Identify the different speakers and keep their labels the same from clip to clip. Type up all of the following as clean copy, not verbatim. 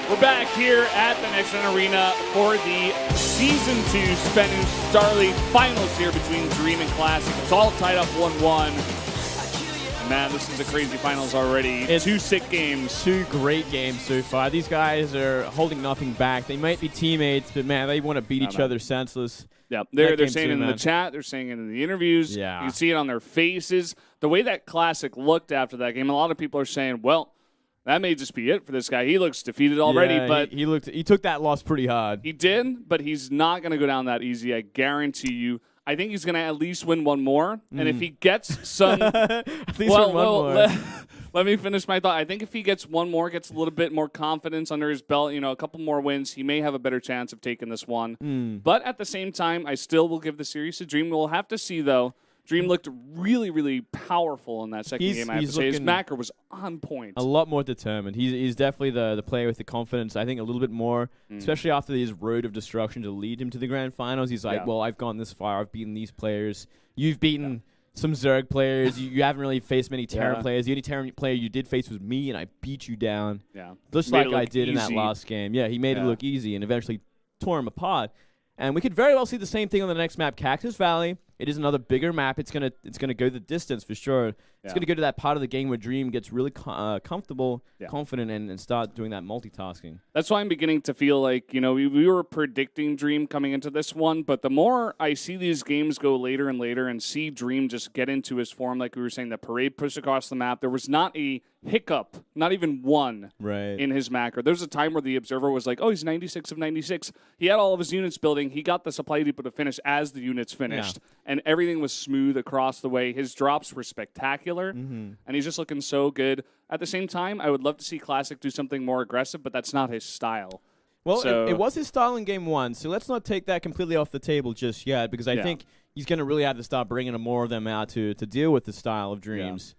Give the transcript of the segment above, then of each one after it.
Speaker 1: We're back here at the Next Gen Arena for the Season 2 SBENU Star League Finals here between Dream and Classic. It's all tied up 1-1. Man, this is a crazy finals already. It's 2 sick games.
Speaker 2: 2 great games so far. These guys are holding nothing back. They might be teammates, but man, they want to beat each other senseless.
Speaker 1: Yeah, they're saying it in the chat. They're saying it in the interviews.
Speaker 2: Yeah.
Speaker 1: You can see it on their faces. The way that Classic looked after that game, a lot of people are saying, well, that may just be it for this guy. He looks defeated already,
Speaker 2: yeah,
Speaker 1: but
Speaker 2: he took that loss pretty hard.
Speaker 1: He did, but he's not going to go down that easy. I guarantee you. I think he's going to at least win one more, and if he gets some,
Speaker 2: at least win one more.
Speaker 1: Let me finish my thought. I think if he gets one more, gets a little bit more confidence under his belt, a couple more wins, he may have a better chance of taking this one. But at the same time, I still will give the series to Dream. We'll have to see though. Dream looked really, really powerful in that second game, I have to say. His macro was on point.
Speaker 2: A lot more determined. He's definitely the player with the confidence, I think, a little bit more, especially after his road of destruction to lead him to the grand finals. He's like, well, I've gone this far. I've beaten these players. You've beaten some Zerg players. You haven't really faced many Terran players. The only Terran player you did face was me, and I beat you down. Just like I did in that last game. Yeah, he made it look easy and eventually tore him apart. And we could very well see the same thing on the next map, Cactus Valley. It is another bigger map. It's gonna go the distance for sure. It's gonna go to that part of the game where Dream gets really comfortable, confident, and start doing that multitasking.
Speaker 1: That's why I'm beginning to feel like we were predicting Dream coming into this one, but the more I see these games go later and later and see Dream just get into his form, like we were saying, the parade push across the map. There was not a hiccup, not even one, in his macro. There was a time where the observer was like, "Oh, he's 96 of 96." He had all of his units building. He got the supply depot to finish as the units finished. And everything was smooth across the way. His drops were spectacular, and he's just looking so good. At the same time, I would love to see Classic do something more aggressive, but that's not his style.
Speaker 2: Well, it was his style in Game 1, so let's not take that completely off the table just yet, because I think he's going to really have to start bringing more of them out to deal with the style of Dreams.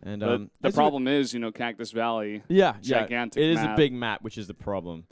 Speaker 2: And
Speaker 1: the problem is, Cactus Valley, gigantic
Speaker 2: it is
Speaker 1: map.
Speaker 2: A big map, which is the problem.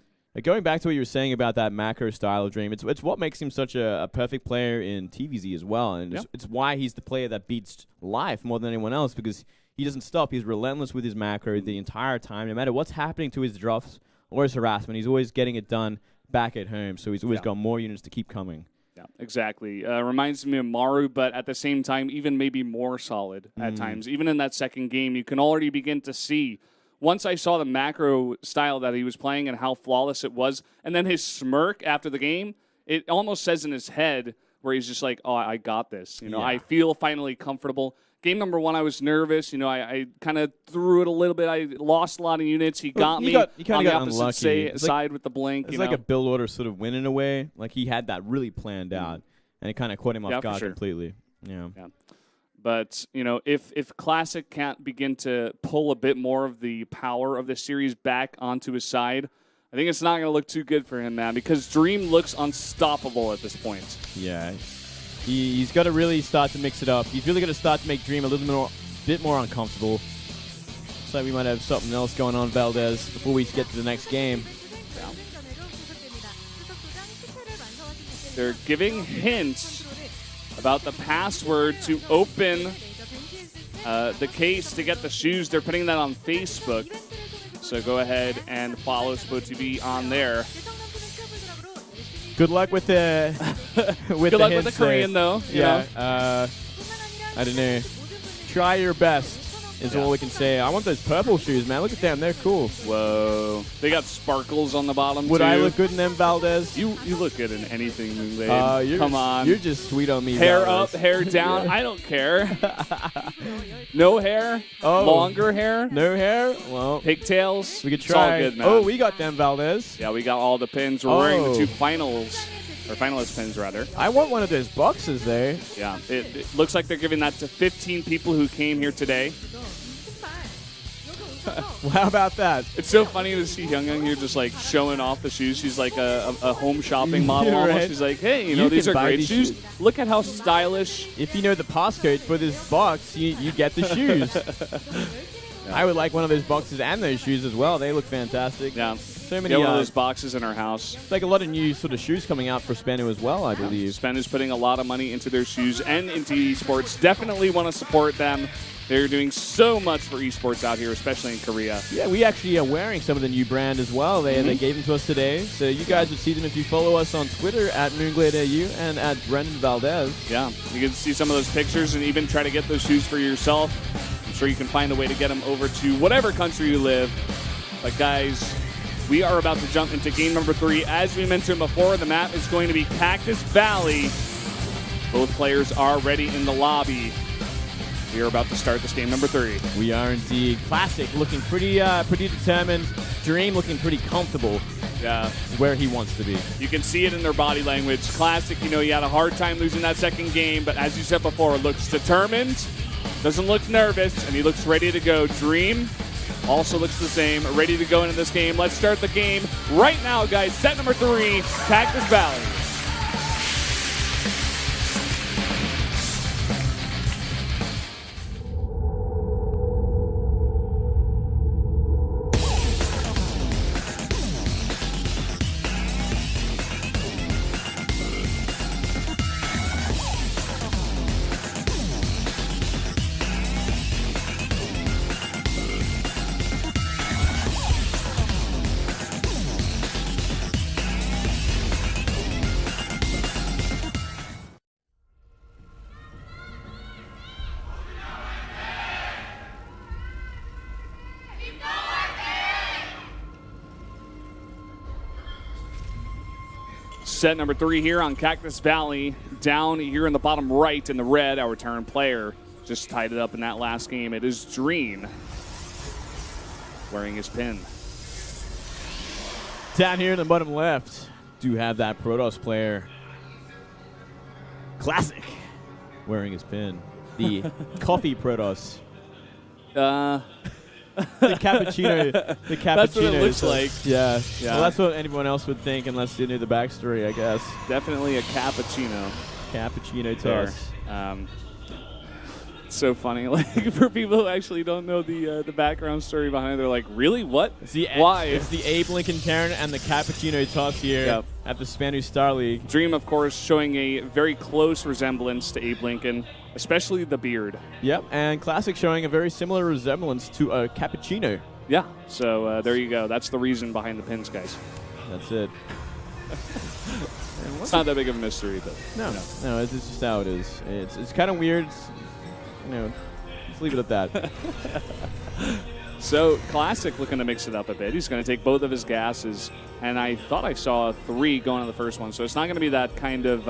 Speaker 2: Going back to what you were saying about that macro style of Dream, it's what makes him such a perfect player in TVZ as well, and it's why he's the player that beats life more than anyone else, because he doesn't stop. He's relentless with his macro the entire time, no matter what's happening to his drops or his harassment. He's always getting it done back at home, so he's always got more units to keep coming.
Speaker 1: Yeah, exactly. Reminds me of Maru, but at the same time, even maybe more solid at times. Even in that second game, you can already begin to see. Once I saw the macro style that he was playing and how flawless it was, and then his smirk after the game, it almost says in his head where he's just like, "Oh, I got this." I feel finally comfortable. Game number 1, I was nervous. I kind of threw it a little bit. I lost a lot of units. He got me on the opposite side with the blink.
Speaker 2: It's like a build order sort of win in a way. Like he had that really planned out, and it kind of caught him off guard completely. Yeah.
Speaker 1: But, if Classic can't begin to pull a bit more of the power of the series back onto his side, I think it's not going to look too good for him, man, because Dream looks unstoppable at this point.
Speaker 2: Yeah. He's got to really start to mix it up. He's really got to start to make Dream a bit more uncomfortable. Looks like we might have something else going on, Valdez, before we get to the next game.
Speaker 1: Yeah. They're giving hints about the password to open the case to get the shoes. They're putting that on Facebook. So go ahead and follow SportsTV on there.
Speaker 2: Good luck with the
Speaker 1: Good luck with the Korean, though.
Speaker 2: I don't know. Try your best is all we can say. I want those purple shoes, man. Look at them. They're cool.
Speaker 1: Whoa. They got sparkles on the bottom,
Speaker 2: Would
Speaker 1: too.
Speaker 2: I look good in them, Valdez?
Speaker 1: You look good in anything, Moonblade. Come on.
Speaker 2: You're just sweet on me,
Speaker 1: Hair
Speaker 2: Valdez.
Speaker 1: up, hair down. I don't care. No hair? Longer hair?
Speaker 2: No hair? Well,
Speaker 1: pigtails?
Speaker 2: We could try.
Speaker 1: It's all good, man.
Speaker 2: Oh, we got them, Valdez.
Speaker 1: Yeah, we got all the pins. We're wearing the 2 finals. Or finalist pins, rather.
Speaker 2: I want one of those boxes there.
Speaker 1: Yeah, it looks like they're giving that to 15 people who came here today.
Speaker 2: Well, how about that?
Speaker 1: It's so funny to see Young here just like showing off the shoes. She's like a home shopping model almost. She's like, hey, these are great shoes. Look at how stylish.
Speaker 2: If you know the passcode for this box, you get the shoes. I would like one of those boxes and those shoes as well. They look fantastic.
Speaker 1: Yeah.
Speaker 2: So many
Speaker 1: one of those boxes in our house.
Speaker 2: Like a lot of new sort of shoes coming out for SBENU as well, I believe.
Speaker 1: SBENU's putting a lot of money into their shoes and into esports. Definitely want to support them. They're doing so much for esports out here, especially in Korea.
Speaker 2: Yeah, we actually are wearing some of the new brand as well. They gave them to us today. So you guys would see them if you follow us on Twitter at MoongladeAU and at Brendan Valdez.
Speaker 1: Yeah, you can see some of those pictures and even try to get those shoes for yourself. I'm sure you can find a way to get them over to whatever country you live. But guys, we are about to jump into game number 3. As we mentioned before, the map is going to be Cactus Valley. Both players are ready in the lobby. We are about to start this game number 3.
Speaker 2: We are indeed. Classic looking pretty determined. Dream looking pretty comfortable.
Speaker 1: Yeah.
Speaker 2: Where he wants to be.
Speaker 1: You can see it in their body language. Classic, he had a hard time losing that second game, but as you said before, looks determined, doesn't look nervous, and he looks ready to go. Dream also looks the same, ready to go into this game. Let's start the game right now, guys. Set number 3, Cactus Valley. Set number 3 here on Cactus Valley. Down here in the bottom right in the red, our return player just tied it up in that last game. It is Dream wearing his pin.
Speaker 2: Down here in the bottom left, do have that Protoss player. Classic wearing his pin. The coffee Protoss. The cappuccino. The cappuccino.
Speaker 1: That's what it looks like.
Speaker 2: Yeah. Well, that's what anyone else would think unless they knew the backstory, I guess.
Speaker 1: Definitely a cappuccino.
Speaker 2: Cappuccino toss.
Speaker 1: It's so funny. Like for people who actually don't know the background story behind it, they're like, really? What? Why?
Speaker 2: It's the Abe Lincoln Terran and the cappuccino toss here at the SBENU Star League.
Speaker 1: Dream, of course, showing a very close resemblance to Abe Lincoln, especially the beard.
Speaker 2: Yep, and Classic showing a very similar resemblance to a cappuccino.
Speaker 1: Yeah, so there you go. That's the reason behind the pins, guys.
Speaker 2: That's it.
Speaker 1: It's not that big of a mystery, but
Speaker 2: no, it's just how it is. It's kind of weird. Let's leave it at that.
Speaker 1: So Classic looking to mix it up a bit. He's going to take both of his gases, and I thought I saw 3 going to the first one. So it's not going to be that kind of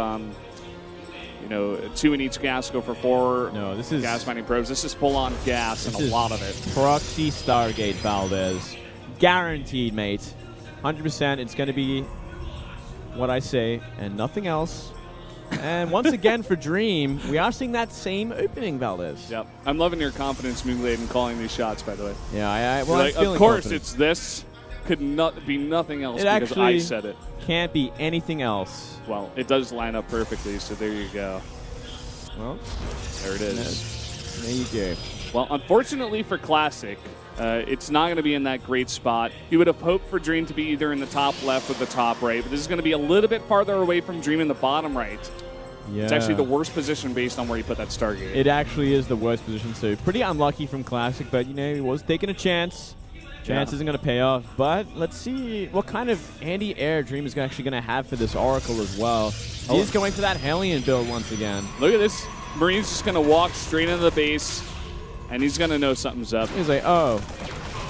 Speaker 1: 2 in each gas, go for 4
Speaker 2: this is
Speaker 1: gas mining probes. This is full-on gas and a lot of it.
Speaker 2: Proxy Stargate Valdez. Guaranteed, mate. 100%. It's going to be what I say and nothing else. And once again for Dream, we are seeing that same opening, Valdez.
Speaker 1: Yep. I'm loving your confidence, Moonglade, in calling these shots, by the way.
Speaker 2: Yeah,
Speaker 1: well, like, of course confident. It's this. Could not be nothing else because I said it.
Speaker 2: Can't be anything else.
Speaker 1: Well, it does line up perfectly, so there you go.
Speaker 2: Well,
Speaker 1: there it is.
Speaker 2: There you go.
Speaker 1: Well, unfortunately for Classic, it's not going to be in that great spot. You would have hoped for Dream to be either in the top left or the top right, but this is going to be a little bit farther away from Dream in the bottom right.
Speaker 2: Yeah.
Speaker 1: It's actually the worst position based on where you put that Stargate.
Speaker 2: It actually is the worst position, so pretty unlucky from Classic, but, he was taking a chance. Chance isn't going to pay off, but let's see what kind of anti-air Dream is actually going to have for this Oracle as well. He's going for that Hellion build once again.
Speaker 1: Look at this. Marine's just going to walk straight into the base, and he's going to know something's up.
Speaker 2: He's like, oh,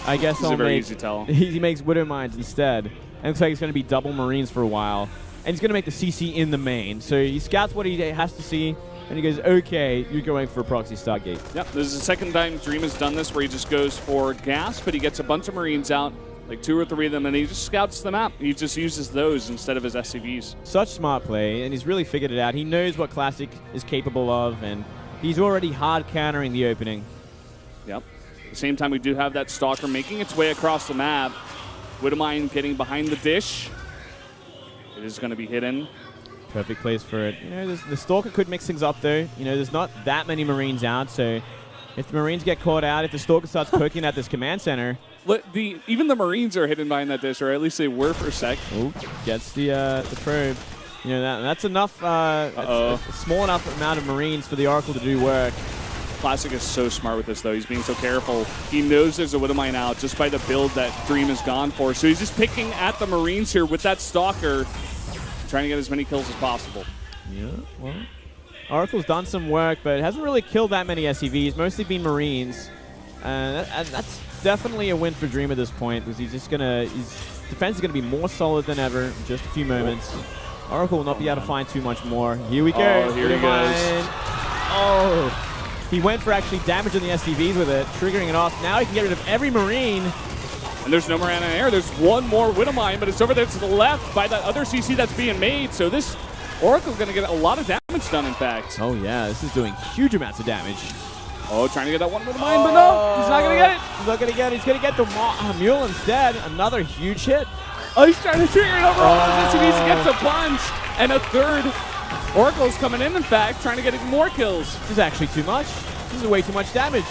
Speaker 2: I guess I'll
Speaker 1: very easy tell.
Speaker 2: He makes Widow Mines instead. And it looks like he's going to be double Marines for a while. And he's going to make the CC in the main. So he scouts what he has to see, and he goes, okay, you're going for a proxy Stargate.
Speaker 1: Yep, this is the second time Dream has done this where he just goes for gas, but he gets a bunch of Marines out, like 2 or 3 of them, and he just scouts the map. He just uses those instead of his SCVs.
Speaker 2: Such smart play, and he's really figured it out. He knows what Classic is capable of, and he's already hard countering the opening.
Speaker 1: Yep. At the same time, we do have that Stalker making its way across the map. Widowmine getting behind the dish. It is going to be hidden.
Speaker 2: Perfect place for it. The Stalker could mix things up, though. There's not that many Marines out, so if the Marines get caught out, if the Stalker starts poking at this command center,
Speaker 1: Even the Marines are hidden behind that dish, or at least they were for a sec.
Speaker 2: Oh, gets the probe. You know, that's enough, a small enough amount of Marines for the Oracle to do work.
Speaker 1: Classic is so smart with this, though. He's being so careful. He knows there's a Widowmine out just by the build that Dream has gone for. So he's just picking at the Marines here with that Stalker, trying to get as many kills as possible.
Speaker 2: Yeah, well, Oracle's done some work, but hasn't really killed that many SCVs, mostly been Marines. And that's definitely a win for Dream at this point, because his defense is going to be more solid than ever in just a few moments. Oracle will not be able to find too much more. Here we go.
Speaker 1: Oh, here he goes.
Speaker 2: Oh, he went for actually damaging the SCVs with it, triggering it off. Now he can get rid of every Marine.
Speaker 1: And there's no Marine in air. There's one more Widowmine, but it's over there to the left by that other CC that's being made. So this Oracle's going to get a lot of damage done, in fact.
Speaker 2: Oh, yeah. This is doing huge amounts of damage.
Speaker 1: Oh, trying to get that one Widowmine, but no. He's not going to get it.
Speaker 2: He's not going to get it. He's going to get the Mule instead. Another huge hit.
Speaker 1: Oh, he's trying to trigger it over all his SCVs. He gets a punch. And a third. Oracle's coming in fact, trying to get more kills.
Speaker 2: This is actually too much. This is way too much damage.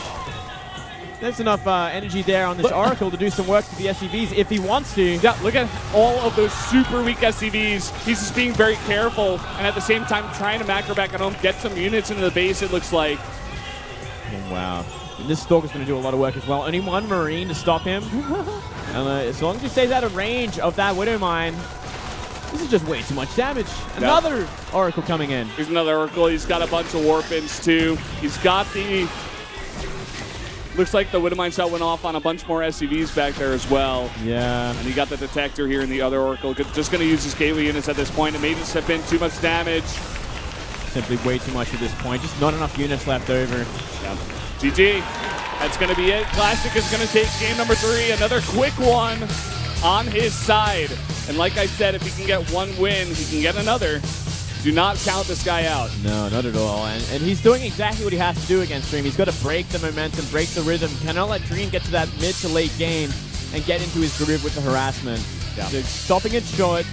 Speaker 2: There's enough energy there on this Oracle to do some work to the SCVs if he wants to.
Speaker 1: Yeah, look at all of those super weak SCVs. He's just being very careful and at the same time trying to macro back at home, get some units into the base, it looks like.
Speaker 2: Oh, wow. And this Stalker's going to do a lot of work as well. Only one Marine to stop him. And as long as he stays out of range of that Widowmine, this is just way too much damage. Another Oracle coming in.
Speaker 1: Here's another Oracle. He's got a bunch of Warpins too. He's got the... Looks like the Widowmine shot went off on a bunch more SCVs back there as well.
Speaker 2: Yeah.
Speaker 1: And he got the Detector here in the other Oracle. Just going to use his gateway units at this point. It may just have been too much damage.
Speaker 2: Simply way too much at this point. Just not enough units left over.
Speaker 1: Yeah. GG. That's going to be it. Classic is going to take game number 3. Another quick one on his side. And like I said, if he can get one win, he can get another. Do not count this guy out.
Speaker 2: No, not at all. And he's doing exactly what he has to do against Dream. He's got to break the momentum, break the rhythm. Cannot let Dream get to that mid to late game and get into his groove with the harassment.
Speaker 1: Yeah.
Speaker 2: So stopping it short.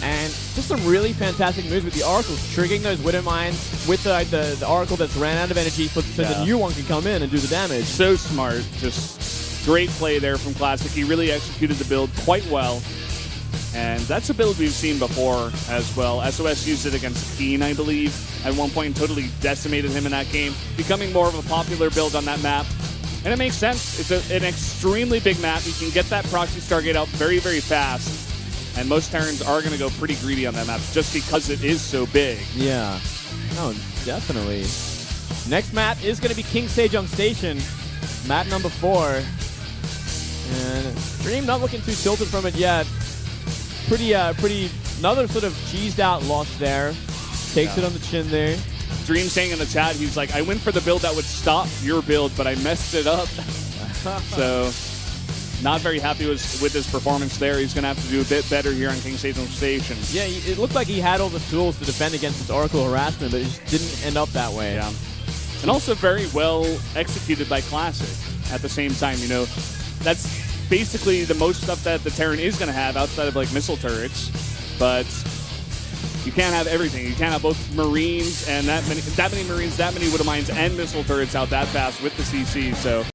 Speaker 2: And just some really fantastic moves with the Oracles, triggering those Widowmines with the Oracle that's ran out of energy so the new one can come in and do the damage.
Speaker 1: So smart. Just great play there from Classic. He really executed the build quite well. And that's a build we've seen before as well. SOS used it against Keen, I believe, at one point, totally decimated him in that game, becoming more of a popular build on that map. And it makes sense. It's an extremely big map. You can get that proxy Stargate out very, very fast. And most Terrans are going to go pretty greedy on that map just because it is so big.
Speaker 2: Yeah. No, definitely. Next map is going to be King Sejong Station, map number 4. And Dream not looking too tilted from it yet. Pretty, another sort of cheesed out loss there. Takes it on the chin there.
Speaker 1: Dream saying in the chat, he's like, I went for the build that would stop your build, but I messed it up. So, not very happy with his performance there. He's going to have to do a bit better here on King Sejong Station.
Speaker 2: Yeah, it looked like he had all the tools to defend against this Oracle harassment, but it just didn't end up that way.
Speaker 1: Yeah. And also very well executed by Classic at the same time. You know, that's basically the most stuff that the Terran is going to have outside of like missile turrets, but you can't have everything. You can't have both Marines and that many Marines, that many Widowmines, and missile turrets out that fast with the CC. So